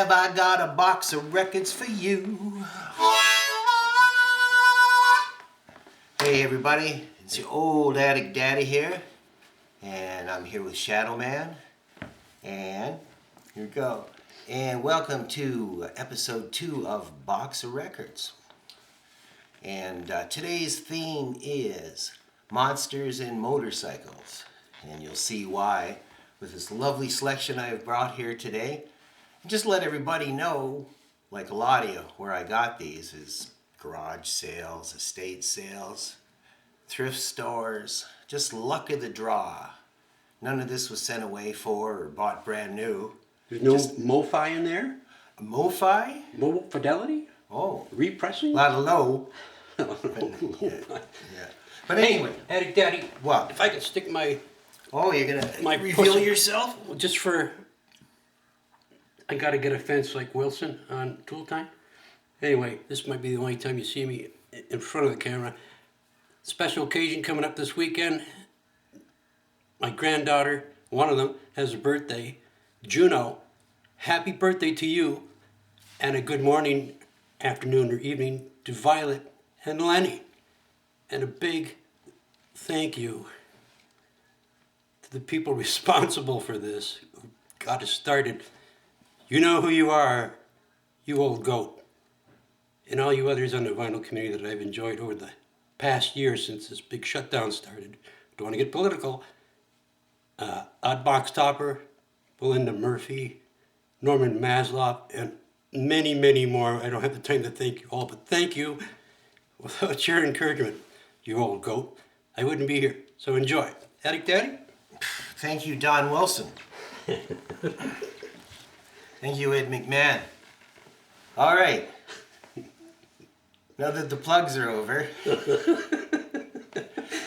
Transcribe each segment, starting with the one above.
Have I got a box of records for you? Hey everybody, it's your old addict daddy here, and I'm here with Shadow Man, and here we go. And welcome to episode 2 of Box of Records. And today's theme is monsters and motorcycles, and you'll see why with this lovely selection I have brought here today. Just let everybody know, like a lot of you, where I got these is garage sales, estate sales, thrift stores, just luck of the draw. None of this was sent away for or bought brand new. There's no MoFi in there? A MoFi? Mobile Fidelity? Oh. Repressing? A lot of low. Yeah. But anyway. Hey, Addict Daddy. What? If I could stick my... Oh, you're going to reveal yourself? Just for... I got to get a fence like Wilson on Tool Time. Anyway, this might be the only time you see me in front of the camera. Special occasion coming up this weekend. My granddaughter, one of them, has a birthday. Juno, happy birthday to you. And a good morning, afternoon, or evening to Violet and Lenny. And a big thank you to the people responsible for this, who got us started. You know who you are, you old goat. And all you others on the vinyl community that I've enjoyed over the past year since this big shutdown started. Don't want to get political. Odd Box Topper, Belinda Murphy, Norman Maslow, and many, many more. I don't have the time to thank you all, but thank you. Without your encouragement, you old goat, I wouldn't be here. So enjoy. Addict Daddy? Thank you, Don Wilson. Thank you, Ed McMahon. All right. Now that the plugs are over,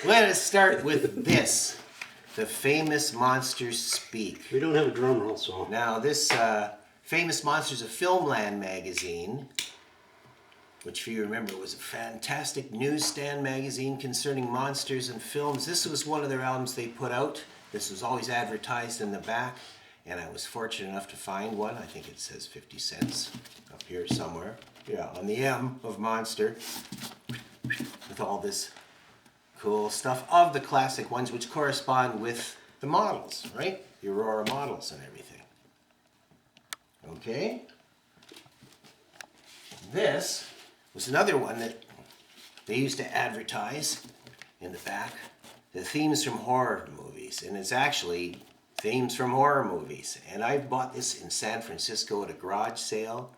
let us start with this. The Famous Monsters Speak. We don't have a drum roll song. Now, this Famous Monsters of Filmland magazine, which if you remember was a fantastic newsstand magazine concerning monsters and films. This was one of their albums they put out. This was always advertised in the back, and I was fortunate enough to find one. I think it says 50 cents up here somewhere. Yeah, on the M of Monster, with all this cool stuff of the classic ones which correspond with the models, right? The Aurora models and everything. Okay. This was another one that they used to advertise in the back. The themes from horror movies. And it's actually themes from horror movies. And I bought this in San Francisco at a garage sale.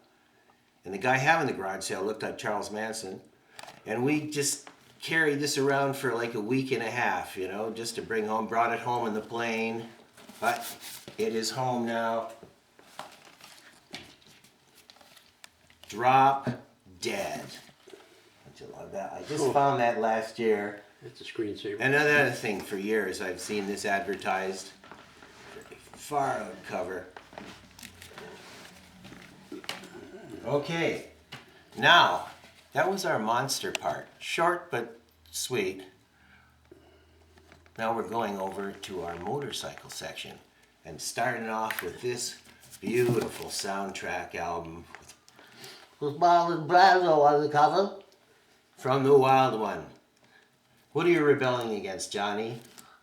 And the guy having the garage sale looked like Charles Manson. And we just carried this around for like a week and a half, you know, just to bring home. Brought it home in the plane. But it is home now. Drop Dead. Don't you love that? I just found that last year. It's a screensaver. And another thing, for years I've seen this advertised. Very far out cover. Okay. Now, that was our monster part. Short but sweet. Now we're going over to our motorcycle section and starting off with this beautiful soundtrack album with Marlon Brando on the cover from The Wild One. What are you rebelling against, Johnny?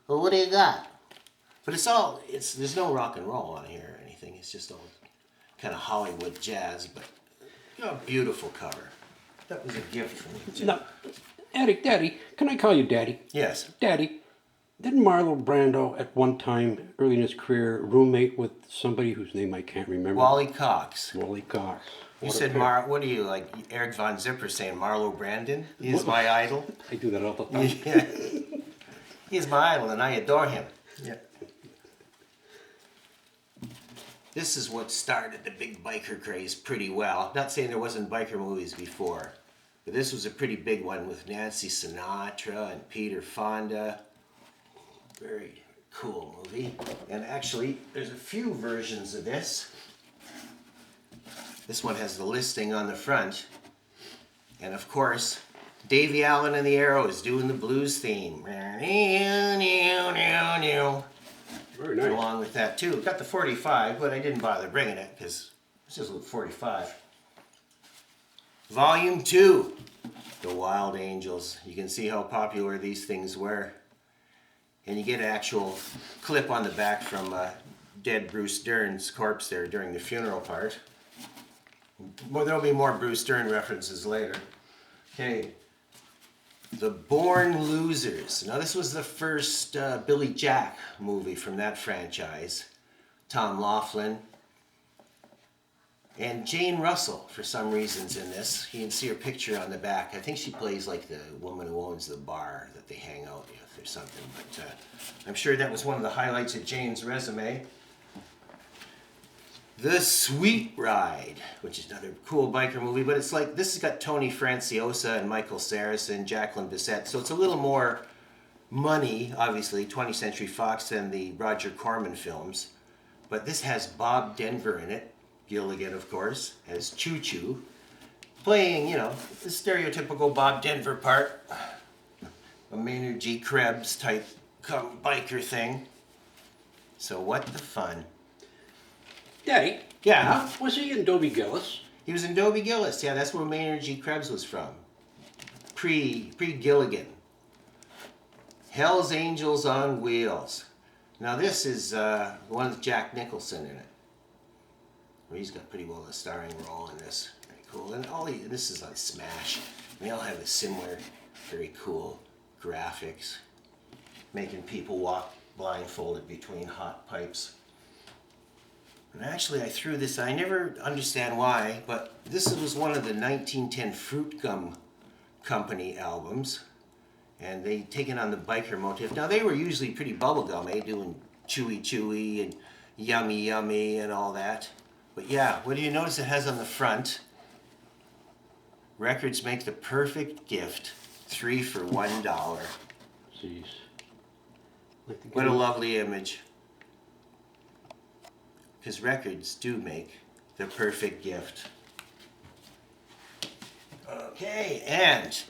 Well, what do you got? But there's no rock and roll on here or anything. It's just all kind of Hollywood jazz, but a beautiful cover. That was a gift from you, too. No, Addict Daddy, can I call you Daddy? Yes. Daddy, didn't Marlon Brando at one time, early in his career, roommate with somebody whose name I can't remember? Wally Cox. Wally Cox. You said what are you, like Eric Von Zipper saying Marlo Brandon? He's my idol. I do that all the time. Yeah. He's my idol and I adore him. Yeah. This is what started the big biker craze pretty well. Not saying there wasn't biker movies before, but this was a pretty big one with Nancy Sinatra and Peter Fonda. Very cool movie. And actually, there's a few versions of this. This one has the listing on the front. And of course, Davy Allen and the Arrows doing the blues theme. Very nice. Along with that too. Got the 45, but I didn't bother bringing it because This is 45. Volume 2, The Wild Angels. You can see how popular these things were. And you get an actual clip on the back from dead Bruce Dern's corpse there during the funeral part. Well, there'll be more Bruce Dern references later. Okay, The Born Losers. Now this was the first Billy Jack movie from that franchise. Tom Laughlin. And Jane Russell, for some reasons in this. You can see her picture on the back. I think she plays like the woman who owns the bar that they hang out with or something. But I'm sure that was one of the highlights of Jane's resume. The Sweet Ride, which is another cool biker movie, but it's like, this has got Tony Franciosa and Michael Saracen, Jacqueline Bisset, so it's a little more money, obviously, 20th Century Fox than the Roger Corman films. But this has Bob Denver in it, Gilligan, of course, as Choo Choo, playing, you know, the stereotypical Bob Denver part, a Maynard G. Krebs type biker thing. So what the fun. Daddy? Yeah? Was he in Dobie Gillis? He was in Dobie Gillis. Yeah, that's where Maynard G. Krebs was from. Pre-Gilligan. Hell's Angels on Wheels. Now this is one with Jack Nicholson in it. Well, he's got pretty well a starring role in this. Very cool. And this is on Smash. And they all have a similar, very cool graphics. Making people walk blindfolded between hot pipes. And actually, I threw this, I never understand why, but this was one of the 1910 Fruit Gum Company albums. And they taken on the biker motif. Now, they were usually pretty bubblegum, doing chewy chewy and yummy yummy and all that. But yeah, what do you notice it has on the front? Records make the perfect gift. 3 for $1. Jeez. What a lovely image. Because records do make the perfect gift. Okay, and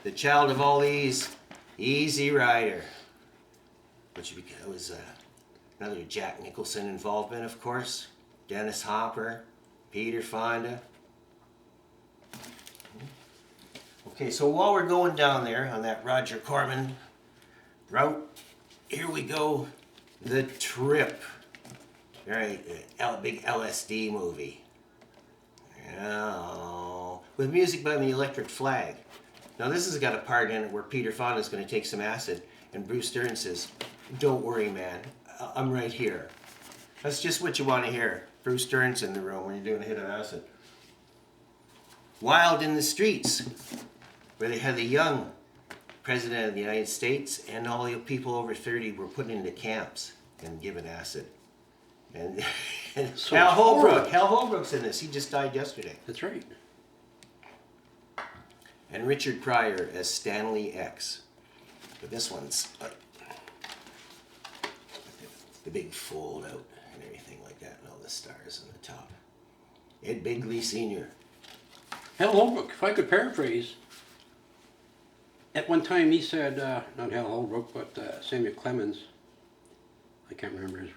the child of all these, Easy Rider. Which was another Jack Nicholson involvement, of course. Dennis Hopper, Peter Fonda. Okay, so while we're going down there on that Roger Corman route, here we go, The Trip. Right, big LSD movie. Oh, with music by the Electric Flag. Now this has got a part in it where Peter Fonda is going to take some acid, and Bruce Dern says, "Don't worry, man, I'm right here." That's just what you want to hear. Bruce Dern's in the room when you're doing a hit of acid. Wild in the Streets, where they had the young President of the United States and all the people over 30 were put into camps and given acid. And So Hal Holbrook. horrible. Hal Holbrook's in this. He just died yesterday. That's right. And Richard Pryor as Stanley X. But this one's the big fold out and everything like that, and all the stars on the top. Ed Begley Sr. Hal Holbrook, if I could paraphrase, at one time he said, not Hal Holbrook, but Samuel Clemens, I can't remember his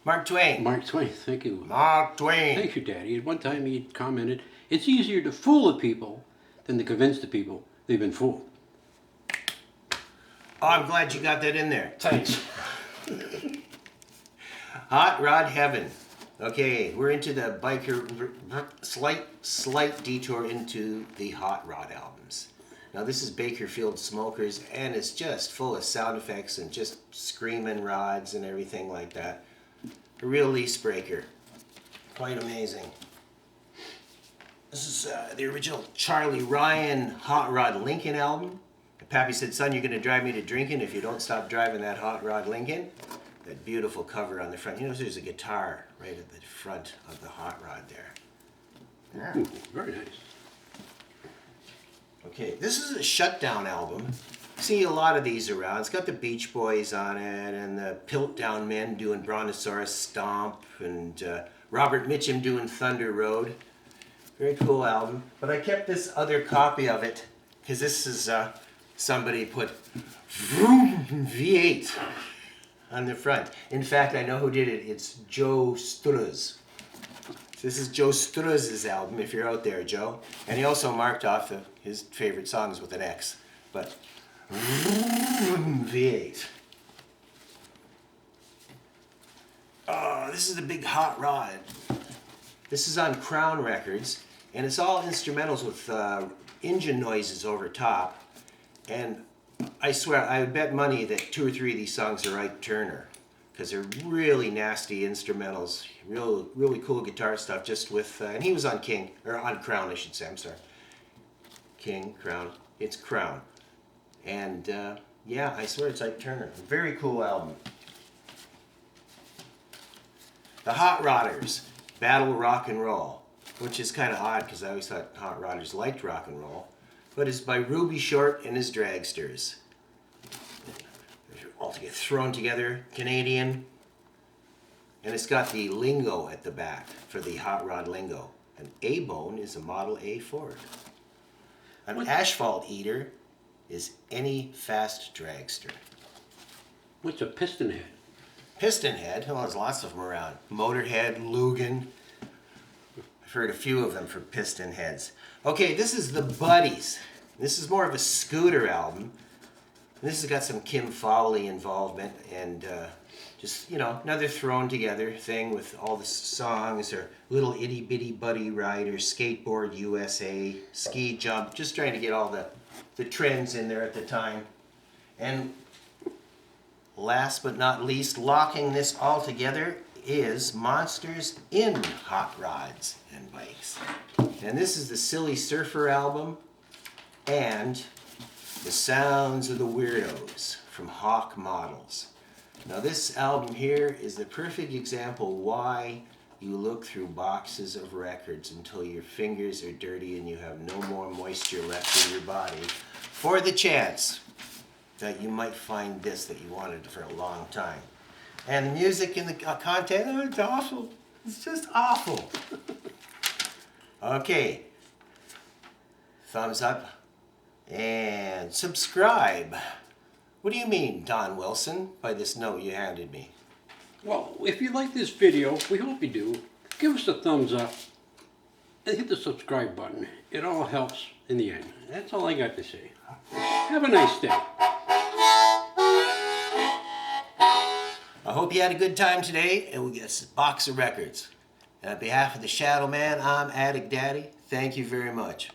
Mark Twain. Mark Twain, thank you. Mark Twain. Thank you, Daddy. At one time he commented, it's easier to fool the people than to convince the people they've been fooled. Oh, I'm glad you got that in there. Thanks. Hot Rod Heaven. Okay, we're into the biker, slight detour into the Hot Rod albums. Now this is Bakerfield Smokers, and it's just full of sound effects and just screaming rods and everything like that. A real lease breaker. Quite amazing. This is the original Charlie Ryan Hot Rod Lincoln album. Pappy said, "Son, you're going to drive me to drinking if you don't stop driving that Hot Rod Lincoln." That beautiful cover on the front. You know, there's a guitar right at the front of the Hot Rod there. Yeah. Ooh, very nice. Okay, this is a Shutdown album. See a lot of these around. It's got the Beach Boys on it and the Piltdown Men doing Brontosaurus Stomp and Robert Mitchum doing Thunder Road. Very cool album. But I kept this other copy of it because this is somebody put V8 on the front. In fact, I know who did it. It's Joe Struz. This is Joe Struz's album, if you're out there, Joe. And he also marked off his favorite songs with an X. But V8. Oh, this is the big hot rod. This is on Crown Records, and it's all instrumentals with engine noises over top. And I swear, I would bet money that 2 or 3 of these songs are Ike Turner, because they're really nasty instrumentals, really cool guitar stuff. Just with, and he was on Crown, I should say. I'm sorry, King, Crown. It's Crown, and yeah, I swear it's Ike Turner. Very cool album. The Hot Rodders, Battle Rock and Roll, which is kind of odd because I always thought Hot Rodders liked rock and roll, but it's by Ruby Short and his Dragsters. All to get thrown together, Canadian, and it's got the lingo at the back for the hot rod lingo. An A-bone is a Model A Ford. An asphalt eater is any fast dragster. What's a piston head? Piston head, well, there's lots of them around. Motorhead, Lugan. I've heard a few of them for piston heads. Okay, this is the Buddies. This is more of a scooter album. This has got some Kim Fowley involvement, and just, you know, another thrown together thing with all the songs, or Little Itty Bitty Buddy Rider, Skateboard USA, Ski Jump, just trying to get all the trends in there at the time. And last but not least, locking this all together is Monsters in Hot Rods and Bikes. And this is the Silly Surfer album and The Sounds of the Weirdos from Hawk Models. Now this album here is the perfect example why you look through boxes of records until your fingers are dirty and you have no more moisture left in your body, for the chance that you might find this that you wanted for a long time. And the music and the content, oh, it's awful. It's just awful. Okay. Thumbs up and subscribe. What do you mean, Don Wilson, by this note you handed me? Well, if you like this video, we hope you do, give us a thumbs up and hit the subscribe button. It all helps in the end. That's all I got to say. Have a nice day. I hope you had a good time today, and we'll get a box of records. And on behalf of the Shadow Man, I'm Addict Daddy. Thank you very much.